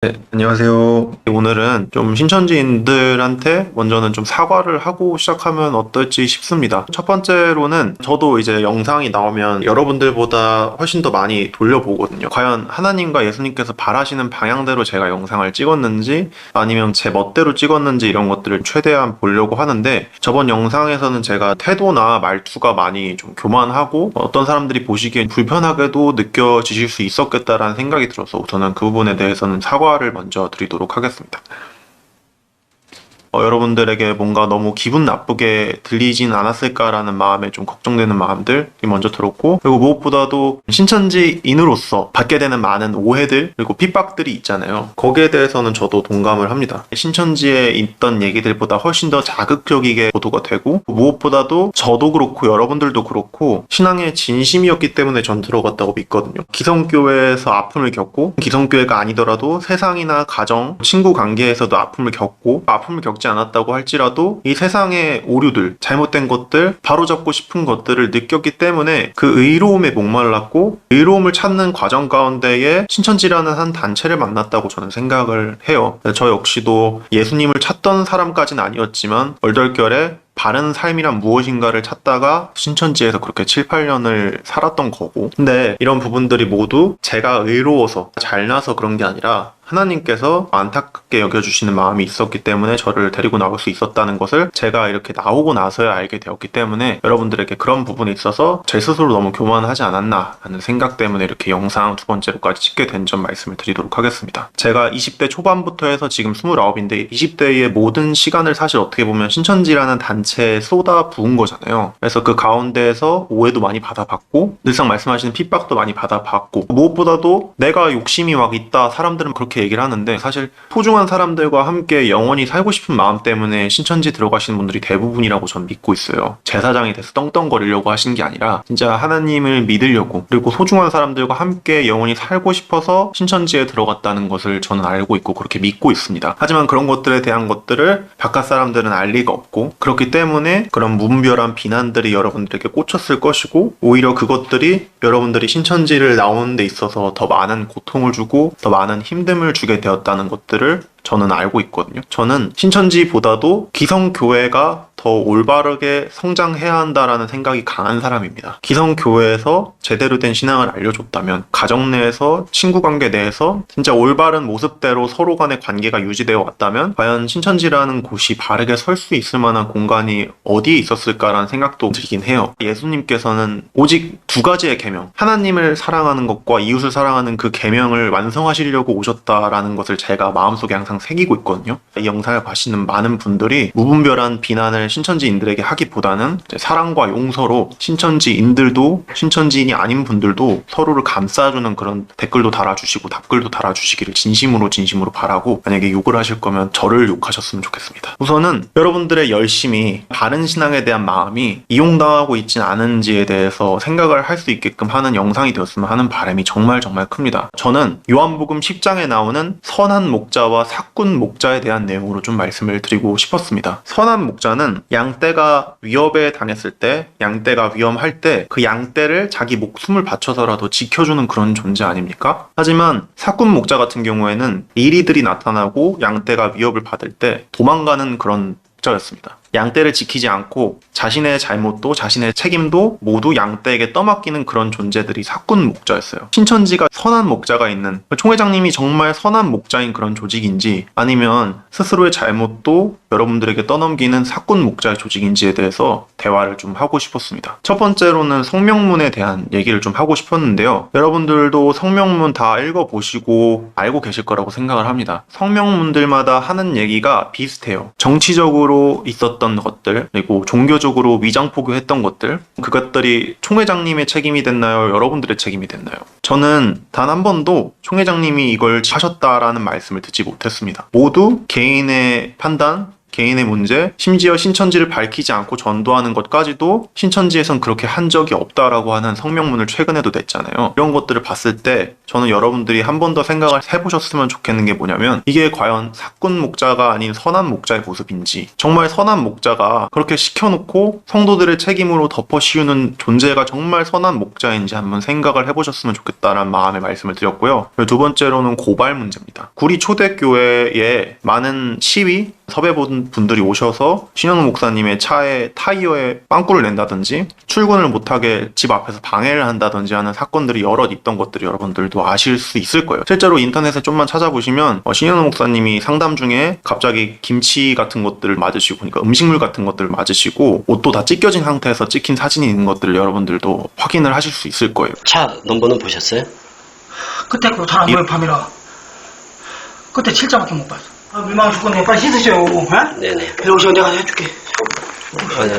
네, 안녕하세요. 오늘은 좀 신천지인들한테 먼저는 좀 사과를 하고 시작하면 어떨지 싶습니다. 첫 번째로는 저도 이제 영상이 나오면 여러분들보다 훨씬 더 많이 돌려보거든요. 과연 하나님과 예수님께서 바라시는 방향대로 제가 영상을 찍었는지 아니면 제 멋대로 찍었는지 이런 것들을 최대한 보려고 하는데 저번 영상에서는 제가 태도나 말투가 많이 좀 교만하고 어떤 사람들이 보시기엔 불편하게도 느껴지실 수 있었겠다라는 생각이 들어서 우선은 그 부분에 대해서는 사과를 먼저 드리도록 하겠습니다. 여러분들에게 뭔가 너무 기분 나쁘게 들리진 않았을까라는 마음에 좀 걱정되는 마음들이 먼저 들었고, 그리고 무엇보다도 신천지인으로서 받게 되는 많은 오해들 그리고 핍박들이 있잖아요. 거기에 대해서는 저도 동감을 합니다. 신천지에 있던 얘기들보다 훨씬 더 자극적이게 보도가 되고, 무엇보다도 저도 그렇고 여러분들도 그렇고 신앙의 진심이었기 때문에 전 들어갔다고 믿거든요. 기성교회에서 아픔을 겪고, 기성교회가 아니더라도 세상이나 가정, 친구 관계에서도 아픔을 겪고, 아픔을 겪지 않았다고 할지라도 이 세상의 오류들, 잘못된 것들, 바로잡고 싶은 것들을 느꼈기 때문에 그 의로움에 목말랐고, 의로움을 찾는 과정 가운데에 신천지라는 한 단체를 만났다고 저는 생각을 해요. 저 역시도 예수님을 찾던 사람까지는 아니었지만 얼떨결에 바른 삶이란 무엇인가를 찾다가 신천지에서 그렇게 7, 8년을 살았던 거고, 근데 이런 부분들이 모두 제가 의로워서 잘나서 그런 게 아니라 하나님께서 안타깝게 여겨주시는 마음이 있었기 때문에 저를 데리고 나올 수 있었다는 것을 제가 이렇게 나오고 나서야 알게 되었기 때문에 여러분들에게 그런 부분에 있어서 제 스스로 너무 교만하지 않았나 하는 생각 때문에 이렇게 영상 두 번째로까지 찍게 된 점 말씀을 드리도록 하겠습니다. 제가 20대 초반부터 해서 지금 29인데 20대의 모든 시간을 사실 어떻게 보면 신천지라는 단체에 쏟아 부은 거잖아요. 그래서 그 가운데에서 오해도 많이 받아봤고, 늘상 말씀하시는 핍박도 많이 받아봤고, 무엇보다도 내가 욕심이 막 있다, 사람들은 그렇게 얘기를 하는데 사실 소중한 사람들과 함께 영원히 살고 싶은 마음 때문에 신천지 들어가시는 분들이 대부분이라고 전 믿고 있어요. 제사장이 돼서 떵떵거리려고 하신 게 아니라 진짜 하나님을 믿으려고, 그리고 소중한 사람들과 함께 영원히 살고 싶어서 신천지에 들어갔다는 것을 저는 알고 있고 그렇게 믿고 있습니다. 하지만 그런 것들에 대한 것들을 바깥 사람들은 알 리가 없고, 그렇기 때문에 그런 무분별한 비난들이 여러분들에게 꽂혔을 것이고, 오히려 그것들이 여러분들이 신천지를 나오는 데 있어서 더 많은 고통을 주고 더 많은 힘듦을 주게 되었다는 것들을 저는 알고 있거든요. 저는 신천지보다도 기성교회가 더 올바르게 성장해야 한다라는 생각이 강한 사람입니다. 기성교회에서 제대로 된 신앙을 알려줬다면, 가정 내에서, 친구 관계 내에서 진짜 올바른 모습대로 서로 간의 관계가 유지되어 왔다면 과연 신천지라는 곳이 바르게 설 수 있을 만한 공간이 어디에 있었을까라는 생각도 들긴 해요. 예수님께서는 오직 두 가지의 계명, 하나님을 사랑하는 것과 이웃을 사랑하는 그 계명을 완성하시려고 오셨다라는 것을 제가 마음속에 항상 새기고 있거든요. 이 영상을 보시는 많은 분들이 무분별한 비난을 신천지인들에게 하기보다는 사랑과 용서로 신천지인들도 신천지인이 아닌 분들도 서로를 감싸주는 그런 댓글도 달아주시고 답글도 달아주시기를 진심으로 바라고, 만약에 욕을 하실 거면 저를 욕하셨으면 좋겠습니다. 우선은 여러분들의 열심히 바른 신앙에 대한 마음이 이용당하고 있진 않은지에 대해서 생각을 할 수 있게끔 하는 영상이 되었으면 하는 바람이 정말 큽니다. 저는 요한복음 10장에 나오는 선한 목자와 삭군 목자에 대한 내용으로 좀 말씀을 드리고 싶었습니다. 선한 목자는 양떼가 위협에 당했을 때, 양떼가 위험할 때 그 양떼를 자기 목숨을 바쳐서라도 지켜주는 그런 존재 아닙니까? 하지만 삭군 목자 같은 경우에는 이리들이 나타나고 양떼가 위협을 받을 때 도망가는 그런 목자였습니다. 양떼를 지키지 않고 자신의 잘못도 자신의 책임도 모두 양떼에게 떠맡기는 그런 존재들이 삭군 목자였어요. 신천지가 선한 목자가 있는, 총회장님이 정말 선한 목자인 그런 조직인지 아니면 스스로의 잘못도 여러분들에게 떠넘기는 삭군 목자의 조직인지에 대해서 대화를 좀 하고 싶었습니다. 첫 번째로는 성명문에 대한 얘기를 좀 하고 싶었는데요. 여러분들도 성명문 다 읽어보시고 알고 계실 거라고 생각을 합니다. 성명문들마다 하는 얘기가 비슷해요. 정치적으로 있었던 것들, 그리고 종교적으로 위장포교했던 것들, 그것들이 총회장님의 책임이 됐나요? 여러분들의 책임이 됐나요? 저는 단 한 번도 총회장님이 이걸 하셨다라는 말씀을 듣지 못했습니다. 모두 개인의 판단, 개인의 문제, 심지어 신천지를 밝히지 않고 전도하는 것까지도 신천지에선 그렇게 한 적이 없다라고 하는 성명문을 최근에도 냈잖아요. 이런 것들을 봤을 때 저는 여러분들이 한 번 더 생각을 해보셨으면 좋겠는 게 뭐냐면 이게 과연 사꾼 목자가 아닌 선한 목자의 모습인지, 정말 선한 목자가 그렇게 시켜놓고 성도들의 책임으로 덮어씌우는 존재가 정말 선한 목자인지 한번 생각을 해보셨으면 좋겠다라는 마음의 말씀을 드렸고요. 두 번째로는 고발 문제입니다. 구리 초대교회에 많은 시위, 섭외분들이 오셔서 신현우 목사님의 차에 타이어에 빵꾸를 낸다든지 출근을 못하게 집 앞에서 방해를 한다든지 하는 사건들이 여럿 있던 것들이 여러분들도 아실 수 있을 거예요. 실제로 인터넷에 좀만 찾아보시면 신현우 목사님이 상담 중에 갑자기 김치 같은 것들을 맞으시고, 그러니까 음식물 같은 것들을 맞으시고 옷도 다 찢겨진 상태에서 찍힌 사진이 있는 것들을 여러분들도 확인을 하실 수 있을 거예요. 차 넘버는 보셨어요? 그때 그거 잘안 보여 밤이라. 그때 7자밖에 못 봤어. 아, 민망해 죽겠네. 빨리 씻으세요. 네네. 이리 오시고 내가 해줄게. 아니,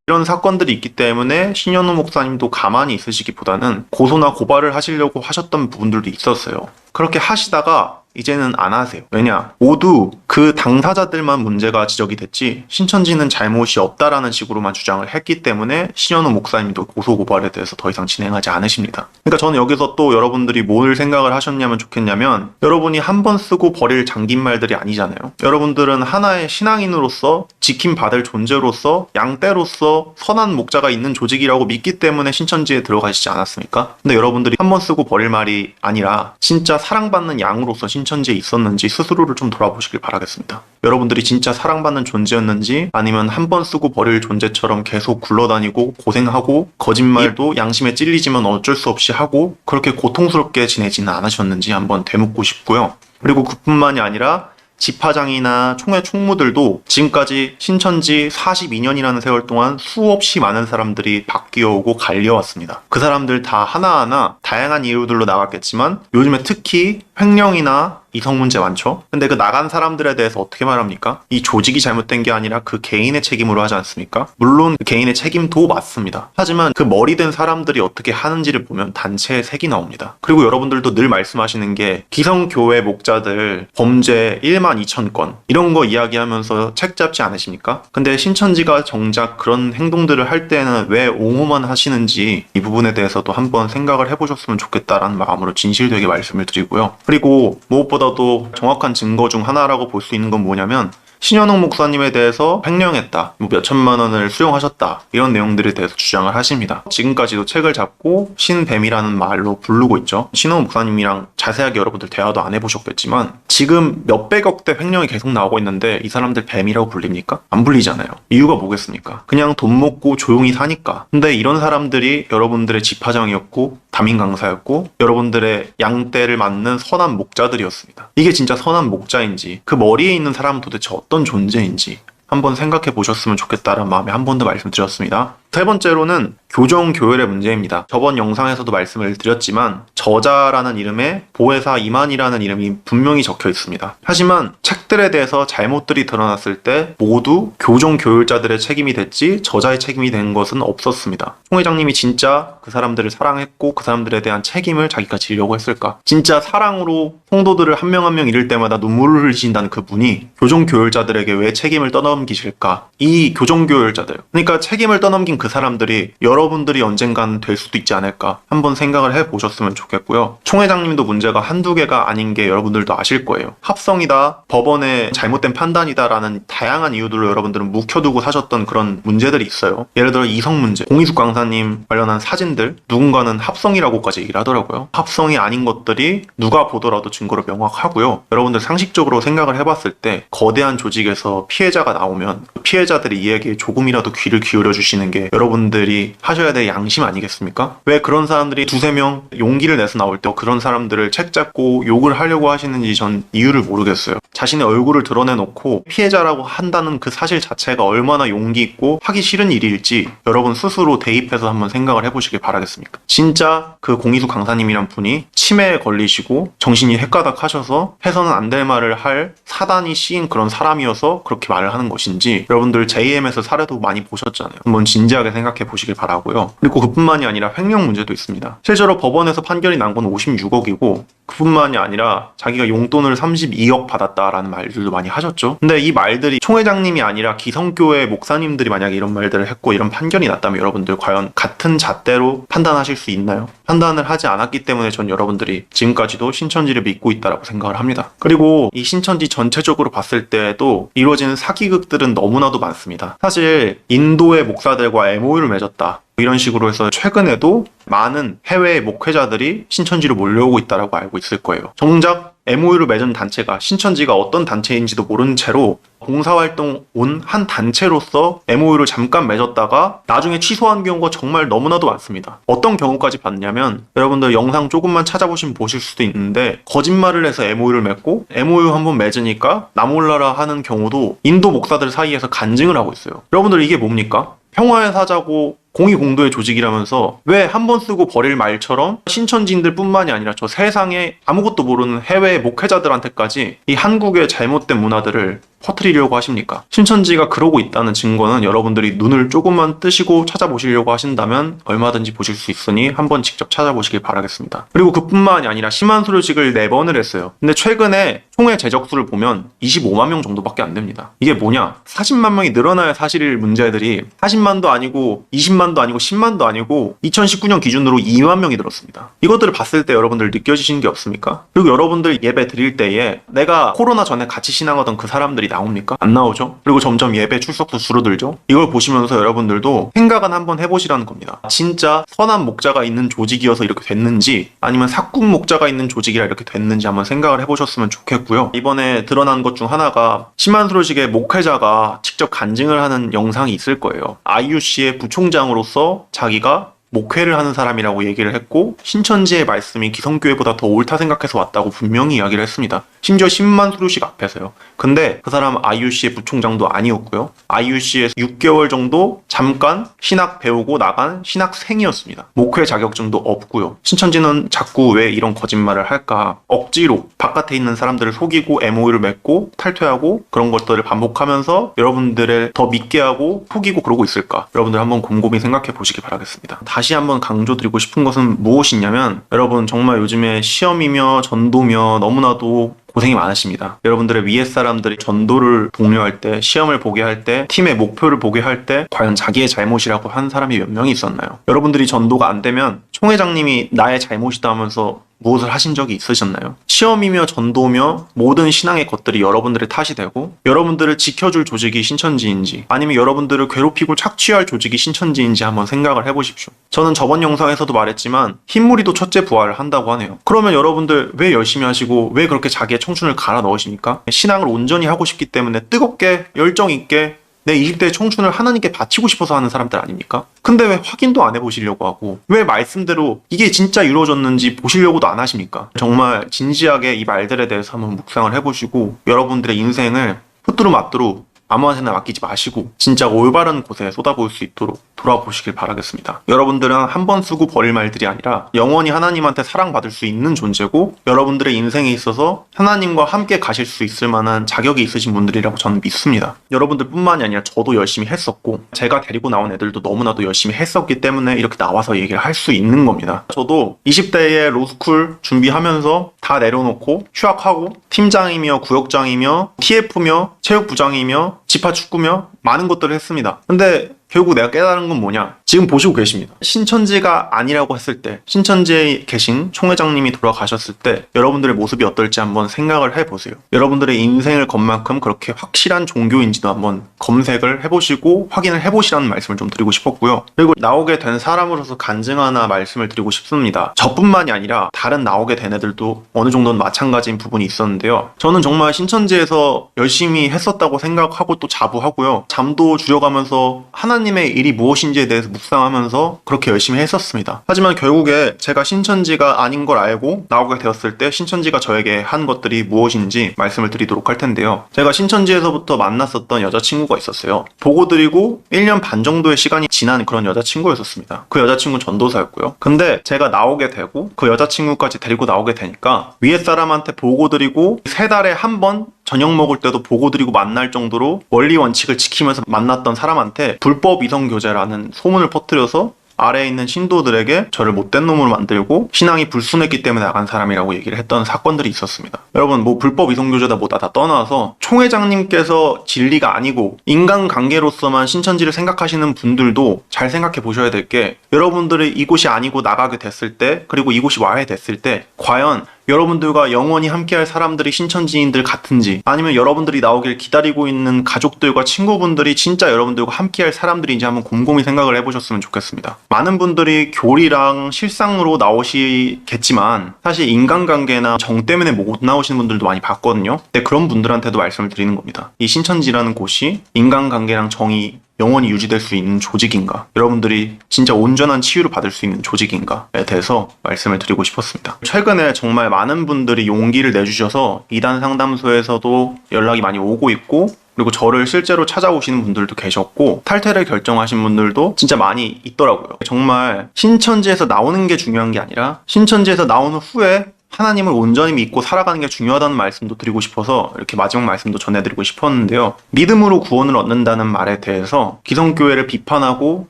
이런 사건들이 있기 때문에 신현우 목사님도 가만히 있으시기보다는 고소나 고발을 하시려고 하셨던 부분들도 있었어요. 그렇게 하시다가 이제는 안 하세요. 왜냐? 모두 그 당사자들만 문제가 지적이 됐지 신천지는 잘못이 없다라는 식으로만 주장을 했기 때문에 신현우 목사님도 고소고발에 대해서 더 이상 진행하지 않으십니다. 그러니까 저는 여기서 또 여러분들이 뭘 생각을 하셨냐면 좋겠냐면, 여러분이 한 번 쓰고 버릴 잠긴말들이 아니잖아요. 여러분들은 하나의 신앙인으로서 지킴받을 존재로서 양떼로서 선한 목자가 있는 조직이라고 믿기 때문에 신천지에 들어가시지 않았습니까? 근데 여러분들이 한 번 쓰고 버릴 말이 아니라 진짜 사랑받는 양으로서 신천지에 있었는지 스스로를 좀 돌아보시길 바라겠습니다. 여러분들이 진짜 사랑받는 존재였는지, 아니면 한 번 쓰고 버릴 존재처럼 계속 굴러다니고 고생하고 거짓말도 양심에 찔리지만 어쩔 수 없이 하고 그렇게 고통스럽게 지내지는 않으셨는지 한번 되묻고 싶고요. 그리고 그뿐만이 아니라 집화장이나 총회 총무들도 지금까지 신천지 42년이라는 세월 동안 수없이 많은 사람들이 바뀌어오고 갈려왔습니다. 그 사람들 다 하나하나 다양한 이유들로 나갔겠지만 요즘에 특히 횡령이나 이성 문제 많죠? 근데 그 나간 사람들에 대해서 어떻게 말합니까? 이 조직이 잘못된 게 아니라 그 개인의 책임으로 하지 않습니까? 물론 그 개인의 책임도 맞습니다. 하지만 그 머리된 사람들이 어떻게 하는지를 보면 단체의 색이 나옵니다. 그리고 여러분들도 늘 말씀하시는 게 기성교회 목자들 범죄 1만 2천 건 이런 거 이야기하면서 책 잡지 않으십니까? 근데 신천지가 정작 그런 행동들을 할 때는 왜 옹호만 하시는지 이 부분에 대해서도 한번 생각을 해보셨으면 좋겠다라는 마음으로 진실되게 말씀을 드리고요. 그리고 무엇보다도 정확한 증거 중 하나라고 볼 수 있는 건 뭐냐면, 신현웅 목사님에 대해서 횡령했다, 몇 천만 원을 수용하셨다, 이런 내용들에 대해서 주장을 하십니다. 지금까지도 책을 잡고 신뱀이라는 말로 부르고 있죠. 신현웅 목사님이랑 자세하게 여러분들 대화도 안 해보셨겠지만 지금 몇백억대 횡령이 계속 나오고 있는데 이 사람들 뱀이라고 불립니까? 안 불리잖아요. 이유가 뭐겠습니까? 그냥 돈 먹고 조용히 사니까. 근데 이런 사람들이 여러분들의 집화장이었고 담임 강사였고 여러분들의 양떼를 맞는 선한 목자들이었습니다. 이게 진짜 선한 목자인지, 그 머리에 있는 사람은 도대체 어떤 존재인지 한번 생각해 보셨으면 좋겠다는 마음에 한 번 더 말씀드렸습니다. 세 번째로는 교정교율의 문제입니다. 저번 영상에서도 말씀을 드렸지만 저자라는 이름에 보혜사 이만이라는 이름이 분명히 적혀 있습니다. 하지만 책들에 대해서 잘못들이 드러났을 때 모두 교정교율자들의 책임이 됐지 저자의 책임이 된 것은 없었습니다. 송 회장님이 진짜 그 사람들을 사랑했고 그 사람들에 대한 책임을 자기가 지려고 했을까? 진짜 사랑으로 성도들을 한 명 한 명 잃을 때마다 눈물을 흘리신다는 그 분이 교정교율자들에게 왜 책임을 떠넘기실까? 이 교정교율자들, 그러니까 책임을 떠넘긴 그 사람들이 여러분들이 언젠간 될 수도 있지 않을까 한번 생각을 해보셨으면 좋겠고요. 총회장님도 문제가 한두 개가 아닌 게 여러분들도 아실 거예요. 합성이다, 법원의 잘못된 판단이다 라는 다양한 이유들로 여러분들은 묵혀두고 사셨던 그런 문제들이 있어요. 예를 들어 이성 문제, 공희숙 강사님 관련한 사진들, 누군가는 합성이라고까지 얘기를 하더라고요. 합성이 아닌 것들이 누가 보더라도 증거로 명확하고요. 여러분들 상식적으로 생각을 해봤을 때 거대한 조직에서 피해자가 나오면 피해자들이 이야기에 조금이라도 귀를 기울여 주시는 게 여러분들이 하셔야 될 양심 아니겠습니까? 왜 그런 사람들이 두세 명 용기를 내서 나올 때 그런 사람들을 책 잡고 욕을 하려고 하시는지 전 이유를 모르겠어요. 자신의 얼굴을 드러내놓고 피해자라고 한다는 그 사실 자체가 얼마나 용기 있고 하기 싫은 일일지 여러분 스스로 대입해서 한번 생각을 해보시길 바라겠습니다. 진짜 그 공희숙 강사님이란 분이 치매에 걸리시고 정신이 헷가닥하셔서 해서는 안 될 말을 할 사단이 씌인 그런 사람이어서 그렇게 말을 하는 것인지, 여러분들 JM에서 사례도 많이 보셨잖아요. 한번 진지하게 진지하게 생각해 보시길 바라고요. 그리고 그뿐만이 아니라 횡령 문제도 있습니다. 실제로 법원에서 판결이 난 건 56억이고 그뿐만이 아니라 자기가 용돈을 32억 받았다라는 말들도 많이 하셨죠. 근데 이 말들이 총회장님이 아니라 기성교회 목사님들이 만약에 이런 말들을 했고 이런 판결이 났다면 여러분들 과연 같은 잣대로 판단하실 수 있나요? 판단을 하지 않았기 때문에 전 여러분들이 지금까지도 신천지를 믿고 있다라고 생각을 합니다. 그리고 이 신천지 전체적으로 봤을 때도 이루어지는 사기극들은 너무나도 많습니다. 사실 인도의 목사들과 MOU를 맺었다, 이런 식으로 해서 최근에도 많은 해외 목회자들이 신천지로 몰려오고 있다고 알고 있을 거예요. 정작 MOU를 맺은 단체가 신천지가 어떤 단체인지도 모른 채로 봉사활동 온 한 단체로서 MOU를 잠깐 맺었다가 나중에 취소한 경우가 정말 너무나도 많습니다. 어떤 경우까지 봤냐면 여러분들 영상 조금만 찾아보시면 보실 수도 있는데 거짓말을 해서 MOU를 맺고 MOU 한번 맺으니까 나 몰라라 하는 경우도 인도 목사들 사이에서 간증을 하고 있어요. 여러분들 이게 뭡니까? 평화의 사자고 공의공도의 조직이라면서 왜 한 번 쓰고 버릴 말처럼 신천지인들 뿐만이 아니라 저 세상에 아무것도 모르는 해외 목회자들한테까지 이 한국의 잘못된 문화들을 퍼뜨리려고 하십니까? 신천지가 그러고 있다는 증거는 여러분들이 눈을 조금만 뜨시고 찾아보시려고 하신다면 얼마든지 보실 수 있으니 한번 직접 찾아보시길 바라겠습니다. 그리고 그뿐만이 아니라 심한 소료식을 4번을 했어요. 근데 최근에 총회 재적수를 보면 25만 명 정도밖에 안 됩니다. 이게 뭐냐? 40만 명이 늘어나야 사실일 문제들이 40만도 아니고 20만도 아니고 10만도 아니고 2019년 기준으로 2만 명이 늘었습니다. 이것들을 봤을 때 여러분들 느껴지시는 게 없습니까? 그리고 여러분들 예배 드릴 때에 내가 코로나 전에 같이 신앙하던 그 사람들이 나옵니까? 안 나오죠? 그리고 점점 예배 출석도 줄어들죠? 이걸 보시면서 여러분들도 생각은 한번 해보시라는 겁니다. 진짜 선한 목자가 있는 조직이어서 이렇게 됐는지 아니면 사꾼 목자가 있는 조직이라 이렇게 됐는지 한번 생각을 해보셨으면 좋겠고요. 이번에 드러난 것 중 하나가 심한수로식의 목회자가 직접 간증을 하는 영상이 있을 거예요. IUC의 부총장으로서 자기가 목회를 하는 사람이라고 얘기를 했고 신천지의 말씀이 기성교회보다 더 옳다 생각해서 왔다고 분명히 이야기를 했습니다. 심지어 10만 수료식 앞에서요. 근데 그 사람 IUC의 부총장도 아니었고요. IUC에서 6개월 정도 잠깐 신학 배우고 나간 신학생이었습니다. 목회 자격증도 없고요. 신천지는 자꾸 왜 이런 거짓말을 할까? 억지로 바깥에 있는 사람들을 속이고 MOU를 맺고 탈퇴하고 그런 것들을 반복하면서 여러분들을 더 믿게 하고 속이고 그러고 있을까? 여러분들 한번 곰곰이 생각해 보시기 바라겠습니다. 다시 한번 강조드리고 싶은 것은 무엇이냐면 여러분 정말 요즘에 시험이며 전도며 너무나도 고생이 많으십니다. 여러분들의 위에 사람들이 전도를 독려할 때, 시험을 보게 할 때, 팀의 목표를 보게 할 때 과연 자기의 잘못이라고 한 사람이 몇 명이 있었나요? 여러분들이 전도가 안 되면 총회장님이 나의 잘못이다 하면서 무엇을 하신 적이 있으셨나요? 시험이며 전도며 모든 신앙의 것들이 여러분들의 탓이 되고 여러분들을 지켜줄 조직이 신천지인지 아니면 여러분들을 괴롭히고 착취할 조직이 신천지인지 한번 생각을 해보십시오. 저는 저번 영상에서도 말했지만 흰무리도 첫째 부활을 한다고 하네요. 그러면 여러분들 왜 열심히 하시고 왜 그렇게 자기의 청춘을 갈아 넣으십니까? 신앙을 온전히 하고 싶기 때문에 뜨겁게 열정 있게 내 20대의 청춘을 하나님께 바치고 싶어서 하는 사람들 아닙니까? 근데 왜 확인도 안 해보시려고 하고 왜 말씀대로 이게 진짜 이루어졌는지 보시려고도 안 하십니까? 정말 진지하게 이 말들에 대해서 한번 묵상을 해보시고 여러분들의 인생을 후뚜루마뚜루 아무한테나 맡기지 마시고 진짜 올바른 곳에 쏟아부을 수 있도록 돌아보시길 바라겠습니다. 여러분들은 한 번 쓰고 버릴 말들이 아니라 영원히 하나님한테 사랑받을 수 있는 존재고 여러분들의 인생에 있어서 하나님과 함께 가실 수 있을 만한 자격이 있으신 분들이라고 저는 믿습니다. 여러분들 뿐만이 아니라 저도 열심히 했었고 제가 데리고 나온 애들도 너무나도 열심히 했었기 때문에 이렇게 나와서 얘기를 할 수 있는 겁니다. 저도 20대에 로스쿨 준비하면서 다 내려놓고 휴학하고 팀장이며 구역장이며 TF며 체육부장이며 지파축구며 많은 것들을 했습니다. 근데 결국 내가 깨달은 건 뭐냐? 지금 보시고 계십니다. 신천지가 아니라고 했을 때, 신천지에 계신 총회장님이 돌아가셨을 때 여러분들의 모습이 어떨지 한번 생각을 해보세요. 여러분들의 인생을 건 만큼 그렇게 확실한 종교인지도 한번 검색을 해보시고 확인을 해보시라는 말씀을 좀 드리고 싶었고요. 그리고 나오게 된 사람으로서 간증 하나 말씀을 드리고 싶습니다. 저뿐만이 아니라 다른 나오게 된 애들도 어느 정도는 마찬가지인 부분이 있었는데요. 저는 정말 신천지에서 열심히 했었다고 생각하고 또 자부하고요. 잠도 줄여가면서 하나님의 일이 무엇인지에 대해서 묵상하면서 그렇게 열심히 했었습니다. 하지만 결국에 제가 신천지가 아닌 걸 알고 나오게 되었을 때 신천지가 저에게 한 것들이 무엇인지 말씀을 드리도록 할 텐데요. 제가 신천지에서부터 만났었던 여자친구가 있었어요. 보고 드리고 1년 반 정도의 시간이 지난 그런 여자친구였었습니다. 그 여자친구는 전도사였고요. 근데 제가 나오게 되고 그 여자친구까지 데리고 나오게 되니까 위에 사람한테 보고 드리고 3달에 한 번 저녁 먹을 때도 보고 드리고 만날 정도로 원리 원칙을 지키면서 만났던 사람한테 불법 이성교제라는 소문을 퍼뜨려서 아래에 있는 신도들에게 저를 못된 놈으로 만들고 신앙이 불순했기 때문에 나간 사람이라고 얘기를 했던 사건들이 있었습니다. 여러분, 뭐 불법 이성교제다 뭐다 다 떠나서 총회장님께서 진리가 아니고 인간관계로서만 신천지를 생각하시는 분들도 잘 생각해 보셔야 될 게, 여러분들이 이곳이 아니고 나가게 됐을 때, 그리고 이곳이 와야 됐을 때 과연 여러분들과 영원히 함께할 사람들이 신천지인들 같은지, 아니면 여러분들이 나오길 기다리고 있는 가족들과 친구분들이 진짜 여러분들과 함께할 사람들인지 한번 곰곰이 생각을 해보셨으면 좋겠습니다. 많은 분들이 교리랑 실상으로 나오시겠지만 사실 인간관계나 정 때문에 못 나오시는 분들도 많이 봤거든요. 근데 그런 분들한테도 말씀을 드리는 겁니다. 이 신천지라는 곳이 인간관계랑 정이 영원히 유지될 수 있는 조직인가, 여러분들이 진짜 온전한 치유를 받을 수 있는 조직인가에 대해서 말씀을 드리고 싶었습니다. 최근에 정말 많은 분들이 용기를 내주셔서 이단 상담소에서도 연락이 많이 오고 있고, 그리고 저를 실제로 찾아오시는 분들도 계셨고, 탈퇴를 결정하신 분들도 진짜 많이 있더라고요. 정말 신천지에서 나오는 게 중요한 게 아니라 신천지에서 나온 후에 하나님을 온전히 믿고 살아가는 게 중요하다는 말씀도 드리고 싶어서 이렇게 마지막 말씀도 전해드리고 싶었는데요. 믿음으로 구원을 얻는다는 말에 대해서 기성교회를 비판하고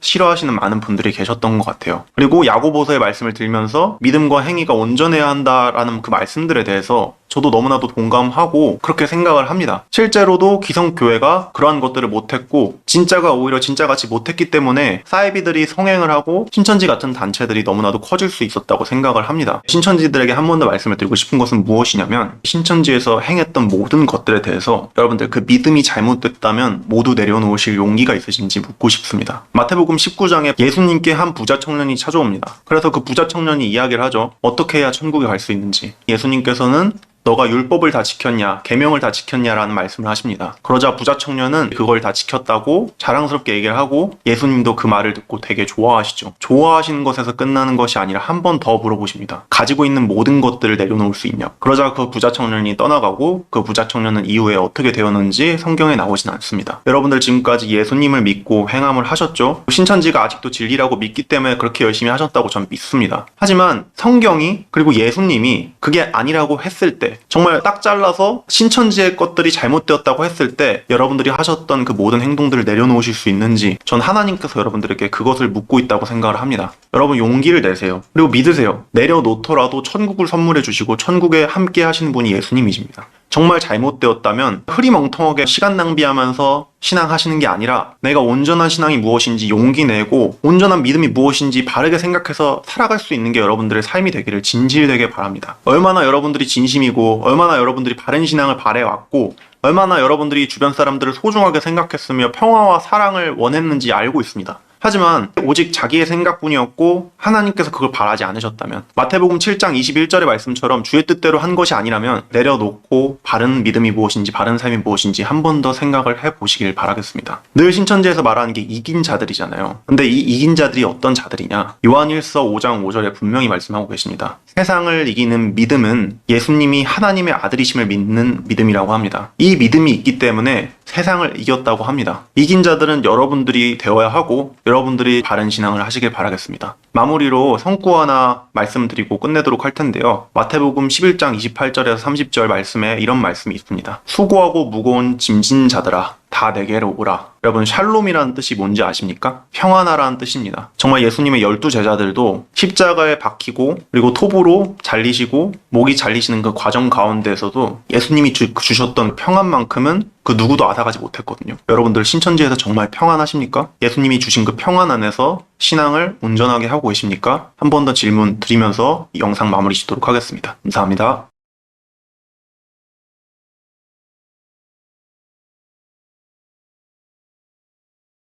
싫어하시는 많은 분들이 계셨던 것 같아요. 그리고 야고보서의 말씀을 들면서 믿음과 행위가 온전해야 한다라는 그 말씀들에 대해서 저도 너무나도 동감하고 그렇게 생각을 합니다. 실제로도 기성교회가 그러한 것들을 못했고, 진짜가 오히려 진짜같이 못했기 때문에 사이비들이 성행을 하고 신천지 같은 단체들이 너무나도 커질 수 있었다고 생각을 합니다. 신천지들에게 한 번 더 말씀을 드리고 싶은 것은 무엇이냐면, 신천지에서 행했던 모든 것들에 대해서 여러분들 그 믿음이 잘못됐다면 모두 내려놓으실 용기가 있으신지 묻고 싶습니다. 마태복음 19장에 예수님께 한 부자 청년이 찾아옵니다. 그래서 그 부자 청년이 이야기를 하죠. 어떻게 해야 천국에 갈 수 있는지. 예수님께서는 너가 율법을 다 지켰냐, 계명을 다 지켰냐라는 말씀을 하십니다. 그러자 부자 청년은 그걸 다 지켰다고 자랑스럽게 얘기를 하고, 예수님도 그 말을 듣고 되게 좋아하시죠. 좋아하시는 것에서 끝나는 것이 아니라 한 번 더 물어보십니다. 가지고 있는 모든 것들을 내려놓을 수 있냐. 그러자 그 부자 청년이 떠나가고, 그 부자 청년은 이후에 어떻게 되었는지 성경에 나오진 않습니다. 여러분들 지금까지 예수님을 믿고 행함을 하셨죠? 신천지가 아직도 진리라고 믿기 때문에 그렇게 열심히 하셨다고 전 믿습니다. 하지만 성경이, 그리고 예수님이 그게 아니라고 했을 때, 정말 딱 잘라서 신천지의 것들이 잘못되었다고 했을 때 여러분들이 하셨던 그 모든 행동들을 내려놓으실 수 있는지, 전 하나님께서 여러분들에게 그것을 묻고 있다고 생각을 합니다. 여러분, 용기를 내세요. 그리고 믿으세요. 내려놓더라도 천국을 선물해 주시고 천국에 함께 하시는 분이 예수님이십니다. 정말 잘못되었다면 흐리멍텅하게 시간 낭비하면서 신앙하시는 게 아니라, 내가 온전한 신앙이 무엇인지 용기 내고 온전한 믿음이 무엇인지 바르게 생각해서 살아갈 수 있는 게 여러분들의 삶이 되기를 진실되게 바랍니다. 얼마나 여러분들이 진심이고, 얼마나 여러분들이 바른 신앙을 바래왔고, 얼마나 여러분들이 주변 사람들을 소중하게 생각했으며 평화와 사랑을 원했는지 알고 있습니다. 하지만 오직 자기의 생각뿐이었고 하나님께서 그걸 바라지 않으셨다면, 마태복음 7장 21절의 말씀처럼 주의 뜻대로 한 것이 아니라면 내려놓고 바른 믿음이 무엇인지, 바른 삶이 무엇인지 한 번 더 생각을 해보시길 바라겠습니다. 늘 신천지에서 말하는 게 이긴 자들이잖아요. 근데 이 이긴 자들이 어떤 자들이냐? 요한일서 5장 5절에 분명히 말씀하고 계십니다. 세상을 이기는 믿음은 예수님이 하나님의 아들이심을 믿는 믿음이라고 합니다. 이 믿음이 있기 때문에 세상을 이겼다고 합니다. 이긴 자들은 여러분들이 되어야 하고, 여러분들이 바른 신앙을 하시길 바라겠습니다. 마무리로 성구 하나 말씀드리고 끝내도록 할 텐데요. 마태복음 11장 28절에서 30절 말씀에 이런 말씀이 있습니다. 수고하고 무거운 짐진 자들아, 다 내게로 오라. 여러분, 샬롬이라는 뜻이 뭔지 아십니까? 평안하라는 뜻입니다. 정말 예수님의 12제자들도 십자가에 박히고, 그리고 톱으로 잘리시고 목이 잘리시는 그 과정 가운데에서도 예수님이 주셨던 평안만큼은 그 누구도 앗아가지 못했거든요. 여러분들 신천지에서 정말 평안하십니까? 예수님이 주신 그 평안 안에서 신앙을 온전하게 하고 계십니까? 한 번 더 질문 드리면서 이 영상 마무리 짓도록 하겠습니다. 감사합니다.